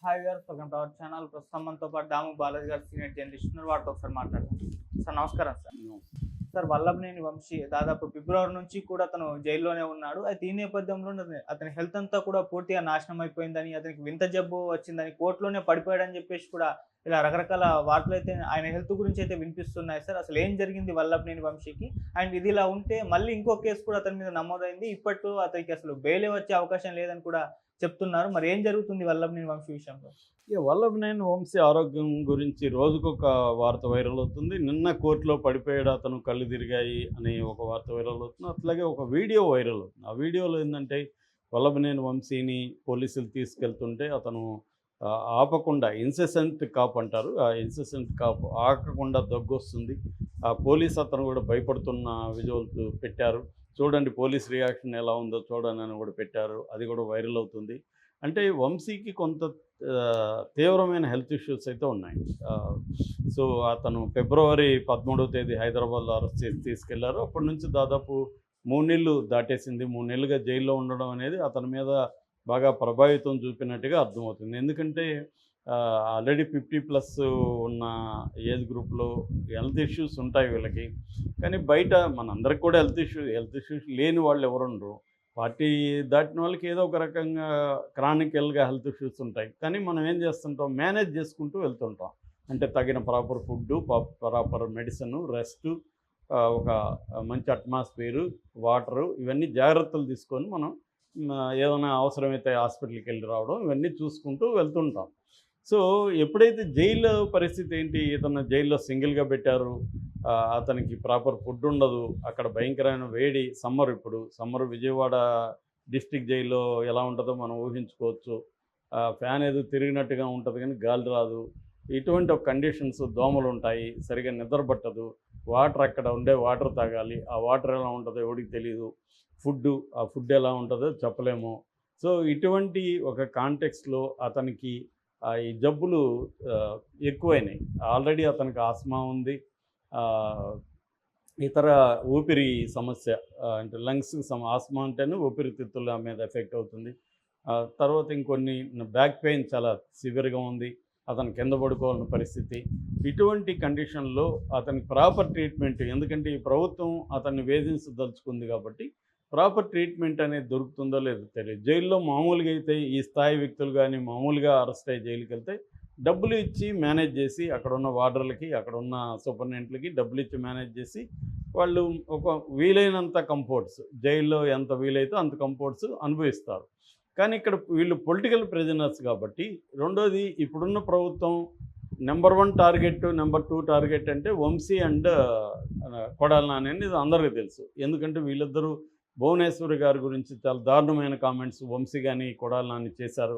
Hi గారు, welcome to our channel. ప్రస్తుతం మనతో పాటు దాము బాలాజీ గారు సీనియర్ జర్నలిస్ట్ ఉన్నారు. వాటితో ఒకసారి మాట్లాడదాం. సార్ నమస్కారం సార్. సార్ వల్లభనేని వంశీ దాదాపు ఫిబ్రవరి నుంచి కూడా అతను జైల్లోనే ఉన్నాడు. అయితే ఈ నేపథ్యంలో అతని హెల్త్ అంతా కూడా పూర్తిగా నాశనం అయిపోయిందని, అతనికి వింత జబ్బు వచ్చిందని, కోర్టులోనే పడిపోయాడని చెప్పేసి కూడా ఇలా రకరకాల వార్తలైతే ఆయన హెల్త్ గురించి అయితే వినిపిస్తున్నాయి సార్. అసలు ఏం జరిగింది వల్లభనేని వంశీకి? అండ్ ఇది ఇలా ఉంటే మళ్ళీ ఇంకో కేసు కూడా అతని మీద నమోదైంది. ఇప్పట్లో అతనికి అసలు బెయిలే వచ్చే అవకాశం లేదని కూడా చెప్తున్నారు. మరి ఏం జరుగుతుంది వల్లభనేని వంశీ విషయంలో? వల్లభనేని వంశీ ఆరోగ్యం గురించి రోజుకొక వార్త వైరల్ అవుతుంది. నిన్న కోర్టులో పడిపోయాడు, అతను కళ్ళు తిరిగాయి అని ఒక వార్త వైరల్ అవుతుంది. అట్లాగే ఒక వీడియో వైరల్ అవుతుంది. ఆ వీడియోలో ఏంటంటే వల్లభనేని వంశీని పోలీసులు తీసుకెళ్తుంటే అతను ఆపకుండా ఇన్సెసెంట్ కాప్ అంటారు. ఆ ఇన్సెసెంట్ కాప్ ఆగకుండా దగ్గొస్తుంది. ఆ పోలీస్ అతను కూడా భయపడుతున్న విజువల్స్ పెట్టారు. చూడండి పోలీస్ రియాక్షన్ ఎలా ఉందో చూడండి అని కూడా పెట్టారు. అది కూడా వైరల్ అవుతుంది. అంటే వంశీకి కొంత తీవ్రమైన హెల్త్ ఇష్యూస్ అయితే ఉన్నాయి. సో అతను ఫిబ్రవరి 13వ తేదీ హైదరాబాద్లో అరెస్ట్ చేసి తీసుకెళ్లారు. అప్పటి నుంచి దాదాపు 3 నెలలు దాటేసింది. 3 నెలలుగా జైల్లో ఉండడం అనేది అతని మీద బాగా ప్రభావితం చూపినట్టుగా అర్థమవుతుంది. ఎందుకంటే ఆల్రెడీ 50+ ఉన్న ఏజ్ గ్రూప్లో హెల్త్ ఇష్యూస్ ఉంటాయి వీళ్ళకి. కానీ బయట మనందరికి కూడా హెల్త్ ఇష్యూస్ లేని వాళ్ళు ఎవరుండరు. పార్టీ దాటిన వాళ్ళకి ఏదో ఒక రకంగా క్రానికల్గా హెల్త్ ఇష్యూస్ ఉంటాయి. కానీ మనం ఏం చేస్తుంటాం, మేనేజ్ చేసుకుంటూ వెళ్తుంటాం. అంటే తగిన proper food, proper medicine, rest, ఒక మంచి అట్మాస్ఫియరు, వాటరు, ఇవన్నీ జాగ్రత్తలు తీసుకొని మనం ఏదైనా అవసరమైతే హాస్పిటల్కి వెళ్ళి రావడం, ఇవన్నీ చూసుకుంటూ వెళ్తుంటాం. సో ఎప్పుడైతే జైలు పరిస్థితి ఏంటి, ఇతను జైల్లో సింగిల్గా పెట్టారు, అతనికి ప్రాపర్ ఫుడ్ ఉండదు, అక్కడ భయంకరమైన వేడి, ఇప్పుడు సమ్మర్ విజయవాడ డిస్ట్రిక్ట్ జైల్లో ఎలా ఉంటుందో మనం ఊహించుకోవచ్చు. ఫ్యాన్ ఏదో తిరిగినట్టుగా ఉంటుంది కానీ గాలి రాదు. ఇటువంటి ఒక కండిషన్స్, దోమలు ఉంటాయి, సరిగా నిద్ర పట్టదు, వాటర్ అక్కడ ఉండే వాటర్ తాగాలి, ఆ వాటర్ ఎలా ఉంటుందో ఎవరికి తెలియదు, ఆ ఫుడ్ ఎలా ఉంటుందో చెప్పలేము. సో ఇటువంటి ఒక కాంటెక్స్లో అతనికి ఈ జబ్బులు ఎక్కువైనాయి. ఆల్రెడీ అతనికి ఆస్మా ఉంది, ఇతర ఊపిరి సమస్య, అంటే లంగ్స్కి ఆస్మా అంటేనే ఊపిరితిత్తుల మీద ఎఫెక్ట్ అవుతుంది. తర్వాత ఇంకొన్ని బ్యాక్ పెయిన్ చాలా సివియర్గా ఉంది, అతను కింద పడుకోవాలని పరిస్థితి. ఇటువంటి కండిషన్లో అతనికి ప్రాపర్ ట్రీట్మెంట్, ఎందుకంటే ఈ ప్రభుత్వం అతన్ని వేధించదలుచుకుంది కాబట్టి ప్రాపర్ ట్రీట్మెంట్ అనేది దొరుకుతుందో లేదో తెలియదు. జైల్లో మామూలుగా అయితే ఈ స్థాయి వ్యక్తులు కానీ మామూలుగా అరెస్ట్ అయ్యి జైలుకి వెళ్తే డబ్బులు ఇచ్చి మేనేజ్ చేసి, అక్కడున్న వార్డర్లకి, అక్కడున్న సూపరింటెండెంట్లకి డబ్బులు ఇచ్చి మేనేజ్ చేసి వాళ్ళు ఒక వీలైనంత కంఫర్ట్స్, జైల్లో ఎంత వీలైతే అంత కంఫర్ట్స్ అనుభవిస్తారు. కానీ ఇక్కడ వీళ్ళు పొలిటికల్ ప్రిజనర్స్ కాబట్టి, రెండోది ఇప్పుడున్న ప్రభుత్వం నెంబర్ 1 టార్గెట్, నెంబర్ 2 టార్గెట్ అంటే వంశీ అండ్ కొడాలి నాని అనేది అందరికీ తెలుసు. ఎందుకంటే వీళ్ళిద్దరూ భువనేశ్వరి గారి గురించి చాలా దారుణమైన కామెంట్స్ వంశీ కానీ కొడాలి నాని చేశారు.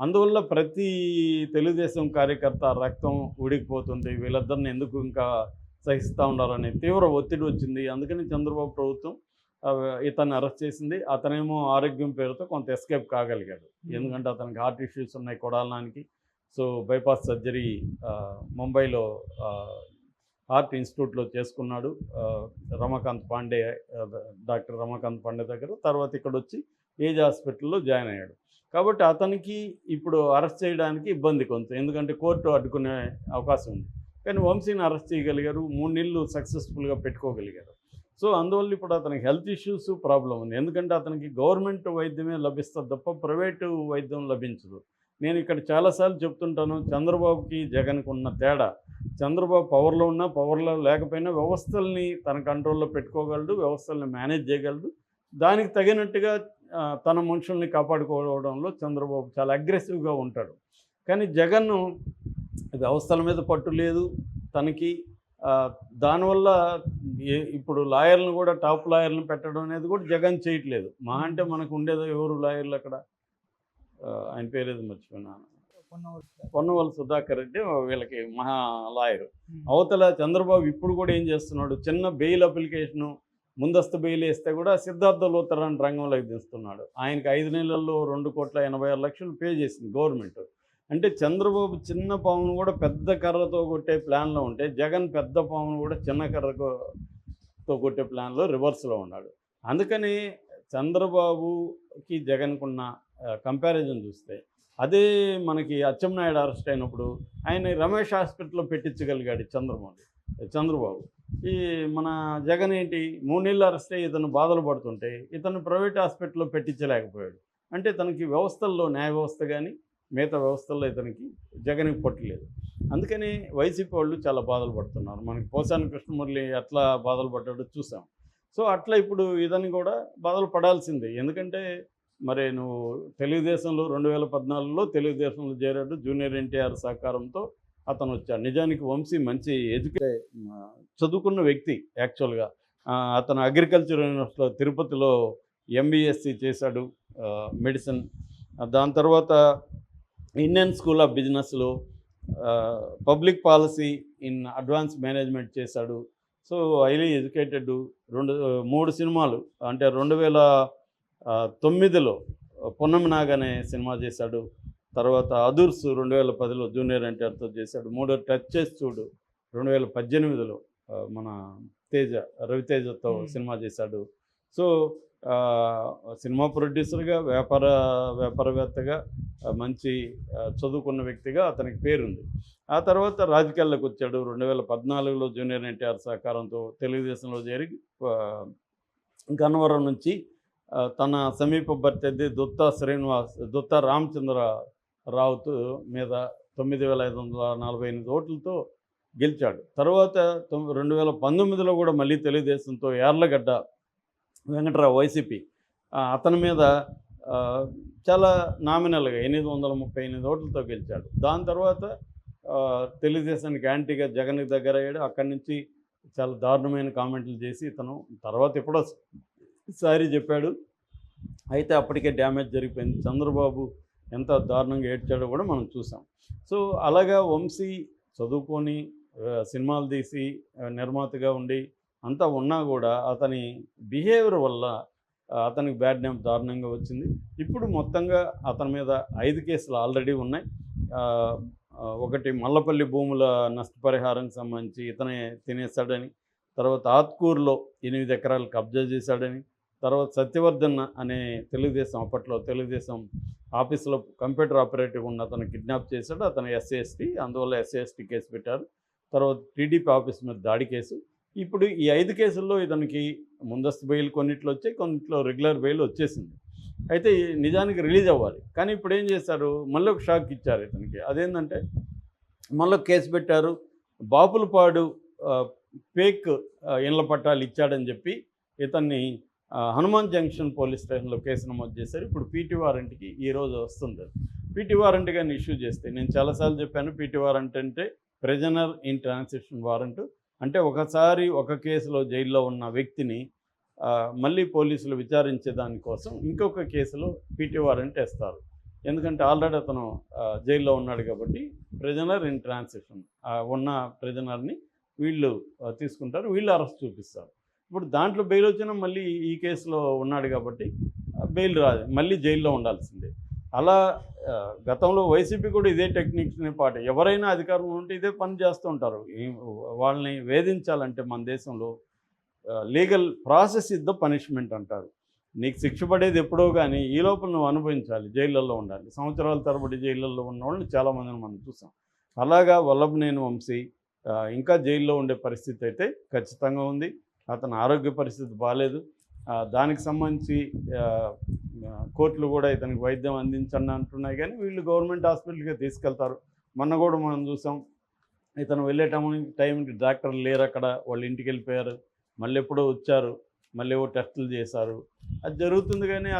అందువల్ల ప్రతి తెలుగుదేశం కార్యకర్త రక్తం ఉడికిపోతుంది, వీళ్ళిద్దరిని ఎందుకు ఇంకా సహిస్తూ ఉండాలని తీవ్ర ఒత్తిడి వచ్చింది. అందుకని చంద్రబాబు ప్రభుత్వం ఇతన్ని అరెస్ట్ చేసింది. అతనేమో ఆరోగ్యం పేరుతో కొంత ఎస్కేప్ కాగలిగాడు. ఎందుకంటే అతనికి హార్ట్ ఇష్యూస్ ఉన్నాయి కొడాలి నానికి. సో బైపాస్ సర్జరీ ముంబైలో హార్ట్ ఇన్స్టిట్యూట్లో చేసుకున్నాడు, రమాకాంత్ పాండే, డాక్టర్ రమాకాంత్ పాండే దగ్గర. తర్వాత ఇక్కడ వచ్చి ఏజ్ హాస్పిటల్లో జాయిన్ అయ్యాడు. కాబట్టి అతనికి ఇప్పుడు అరెస్ట్ చేయడానికి ఇబ్బంది కొంత, ఎందుకంటే కోర్టు అడ్డుకునే అవకాశం ఉంది. కానీ వంశీని అరెస్ట్ చేయగలిగారు, 3 నెలలు సక్సెస్ఫుల్గా పెట్టుకోగలిగారు. సో అందువల్ల ఇప్పుడు అతనికి హెల్త్ ఇష్యూస్ ప్రాబ్లం ఉంది. ఎందుకంటే అతనికి గవర్నమెంట్ వైద్యమే లభిస్తుంది తప్ప ప్రైవేటు వైద్యం లభించదు. నేను ఇక్కడ చాలాసార్లు చెప్తుంటాను, చంద్రబాబుకి జగన్కి ఉన్న తేడా, చంద్రబాబు పవర్లో ఉన్నా పవర్లో లేకపోయినా వ్యవస్థల్ని తన కంట్రోల్లో పెట్టుకోగలడు, వ్యవస్థల్ని మేనేజ్ చేయగలడు. దానికి తగినట్టుగా తన మనుషుల్ని కాపాడుకోవడంలో చంద్రబాబు చాలా అగ్రెసివ్గా ఉంటాడు. కానీ జగన్ వ్యవస్థల మీద పట్టు లేదు తనకి. దానివల్ల ఇప్పుడు లాయర్లను కూడా, టాప్ లాయర్లను పెట్టడం అనేది కూడా జగన్ చేయట్లేదు. మా అంటే మనకు ఉండేదో ఎవరు లాయర్లు అక్కడ, ఆయన పేరేది మర్చిపోయినాను, పొన్నవల్లి సుధాకర్ రెడ్డి వీళ్ళకి మహా లాయరు. అవతల చంద్రబాబు ఇప్పుడు కూడా ఏం చేస్తున్నాడు, చిన్న బెయిల్ అప్లికేషను, ముందస్తు బెయిల్ వేస్తే కూడా సిద్ధార్థ లూథరన్ రంగంలోకి దిస్తున్నాడు. ఆయనకి 5 నెలల్లో 2,86,00,000 పే చేసింది గవర్నమెంట్. అంటే చంద్రబాబు చిన్న పామును కూడా పెద్ద కర్రతో కొట్టే ప్లాన్లో ఉంటే, జగన్ పెద్ద పామును కూడా చిన్న కర్రతో కొట్టే ప్లాన్లో రివర్స్లో ఉన్నాడు. అందుకని చంద్రబాబుకి జగన్కున్న కంపారిజన్ చూస్తే అదే మనకి అచ్చెన్నాయుడు అరెస్ట్ అయినప్పుడు ఆయన రమేష్ హాస్పిటల్లో పెట్టించగలిగాడు చంద్రబాబు. ఈ మన జగన్ ఏంటి 3 నెలలు అరెస్ట్ అయ్యి ఇతను బాధలు పడుతుంటే ఇతను ప్రైవేట్ హాస్పిటల్లో పెట్టించలేకపోయాడు. అంటే తనకి వ్యవస్థల్లో, న్యాయ వ్యవస్థ కానీ మిగతా వ్యవస్థల్లో ఇతనికి జగన్కి పట్టలేదు. అందుకని వైసీపీ వాళ్ళు చాలా బాధలు పడుతున్నారు. మనకి పోసాని కృష్ణమురళి ఎట్లా బాధలు పడ్డాడో చూసాం. సో అట్లా ఇప్పుడు ఇతను కూడా బాధలు పడాల్సిందే. ఎందుకంటే మరి నువ్వు తెలుగుదేశంలో 2014లో తెలుగుదేశంలో చేరాడు. జూనియర్ ఎన్టీఆర్ సహకారంతో అతను వచ్చాడు. నిజానికి వంశీ మంచి చదువుకున్న వ్యక్తి యాక్చువల్గా. అతను అగ్రికల్చర్ యూనివర్సిటీలో తిరుపతిలో ఎంబీఎస్సీ చేశాడు, మెడిసిన్. దాని తర్వాత ఇండియన్ స్కూల్ ఆఫ్ బిజినెస్లో public policy in advance management చేశాడు. So highly educated. 3 సినిమాలు అంటే 2009లో పున్నమి నాగ్ అనే సినిమా చేశాడు. తర్వాత అదుర్స్ 2010లో జూనియర్ ఎన్టీఆర్తో చేశాడు. 3 టచ్ చేసి చూడు 2018లో మన రవితేజతో సినిమా చేశాడు. సో సినిమా ప్రొడ్యూసర్గా, వ్యాపారవేత్తగా, మంచి చదువుకున్న వ్యక్తిగా అతనికి పేరుంది. ఆ తర్వాత రాజకీయాల్లోకి వచ్చాడు. 2014లో జూనియర్ ఎన్టీఆర్ సహకారంతో తెలుగుదేశంలో చేరి గన్నవరం నుంచి తన సమీప ప్రత్యర్థి దుత్తా రామచంద్రరావు మీద 9,548 ఓట్లతో గెలిచాడు. తర్వాత 2019లో కూడా మళ్ళీ తెలుగుదేశంతో యార్లగడ్డ వెంకటరావు వైసీపీ అతని మీద చాలా నామినల్గా 838 ఓట్లతో గెలిచాడు. దాని తర్వాత తెలుగుదేశానికి యాంటీగా జగన్కి దగ్గర అయ్యాడు. అక్కడి నుంచి చాలా దారుణమైన కామెంట్లు చేసి ఇతను తర్వాత ఎప్పుడో సారీ చెప్పాడు. అయితే అప్పటికే డ్యామేజ్ జరిగిపోయింది. చంద్రబాబు ఎంత దారుణంగా ఏడ్చాడో కూడా మనం చూసాం. సో అలాగా వంశీ చదువుకొని సినిమాలు తీసి నిర్మాతగా ఉండి అంతా ఉన్నా కూడా అతని బిహేవియర్ వల్ల అతనికి బ్యాడ్ నేమ్ దారుణంగా వచ్చింది. ఇప్పుడు మొత్తంగా అతని మీద 5 కేసులు ఆల్రెడీ ఉన్నాయి. ఒకటి మల్లపల్లి భూముల నష్టపరిహారానికి సంబంధించి ఇతనే తినేస్తాడని, తర్వాత ఆత్కూరులో 8 ఎకరాలు కబ్జా చేశాడని, తర్వాత సత్యవర్ధన్ అనే అప్పట్లో తెలుగుదేశం ఆఫీసులో కంప్యూటర్ ఆపరేటివ్ ఉన్న అతను కిడ్నాప్ చేశాడు. అతను SC/ST, అందువల్ల SC/ST కేసు పెట్టారు. తర్వాత టీడీపీ ఆఫీస్ మీద దాడి కేసు. ఇప్పుడు ఈ 5 కేసుల్లో ఇతనికి ముందస్తు బెయిల్ కొన్నిట్లో వచ్చాయి, కొన్నిట్లో రెగ్యులర్ బెయిల్ వచ్చేసింది. అయితే నిజానికి రిలీజ్ అవ్వాలి. కానీ ఇప్పుడు ఏం చేశారు, మళ్ళీ ఒక షాక్ ఇచ్చారు ఇతనికి. అదేంటంటే మళ్ళీ కేసు పెట్టారు. బాపులపాడు ఫేక్ ఇళ్ల పట్టాలు ఇచ్చాడని చెప్పి ఇతన్ని హనుమాన్ జంక్షన్ పోలీస్ స్టేషన్లో కేసు నమోదు చేశారు. ఇప్పుడు పీటీ వారెంట్కి ఈరోజు వస్తుంది. పీటీ వారెంట్ కానీ ఇష్యూ చేస్తే, నేను చాలాసార్లు చెప్పాను, పీటీ వారెంట్ అంటే ప్రిజనర్ ఇన్ ట్రాన్సిషన్ వారెంట్. అంటే ఒకసారి ఒక కేసులో జైల్లో ఉన్న వ్యక్తిని మళ్ళీ పోలీసులు విచారించే దానికోసం ఇంకొక కేసులో పీటీ వారెంట్ వేస్తారు. ఎందుకంటే ఆల్రెడీ అతను జైల్లో ఉన్నాడు కాబట్టి ప్రిజనర్ ఇన్ ట్రాన్సిషన్ ఉన్న ప్రిజనర్ని వీళ్ళు తీసుకుంటారు, వీళ్ళు అరెస్ట్ చూపిస్తారు. ఇప్పుడు దాంట్లో బెయిల్ వచ్చినా మళ్ళీ ఈ కేసులో ఉన్నాడు కాబట్టి బెయిల్ రాదు, మళ్ళీ జైల్లో ఉండాల్సిందే. అలా గతంలో వైసీపీ కూడా ఇదే టెక్నిక్స్ని ఎవరైనా అధికారంలో ఉంటే ఇదే పని చేస్తూ ఉంటారు. వాళ్ళని వేధించాలంటే మన దేశంలో legal process is the punishment అంటారు. నీకు శిక్ష పడేది ఎప్పుడో కానీ ఈ లోపల నువ్వు అనుభవించాలి, జైళ్ళల్లో ఉండాలి. సంవత్సరాల తరబడి జైళ్ళల్లో ఉన్న వాళ్ళని చాలామందిని మనం చూసాం. అలాగా వల్లభనేని వంశీ ఇంకా జైల్లో ఉండే పరిస్థితి అయితే ఖచ్చితంగా ఉంది. అతని ఆరోగ్య పరిస్థితి బాగాలేదు. దానికి సంబంధించి కోర్టులు కూడా ఇతనికి వైద్యం అందించండి అంటున్నాయి, కానీ వీళ్ళు గవర్నమెంట్ హాస్పిటల్కి తీసుకెళ్తారు. మొన్న కూడా మనం చూసాం, ఇతను వెళ్ళే టైంకి డాక్టర్లు లేరు అక్కడ, వాళ్ళు ఇంటికి వెళ్ళిపోయారు. మళ్ళీ ఎప్పుడో వచ్చారు, మళ్ళీ ఏవో టెస్టులు చేశారు. అది జరుగుతుంది కానీ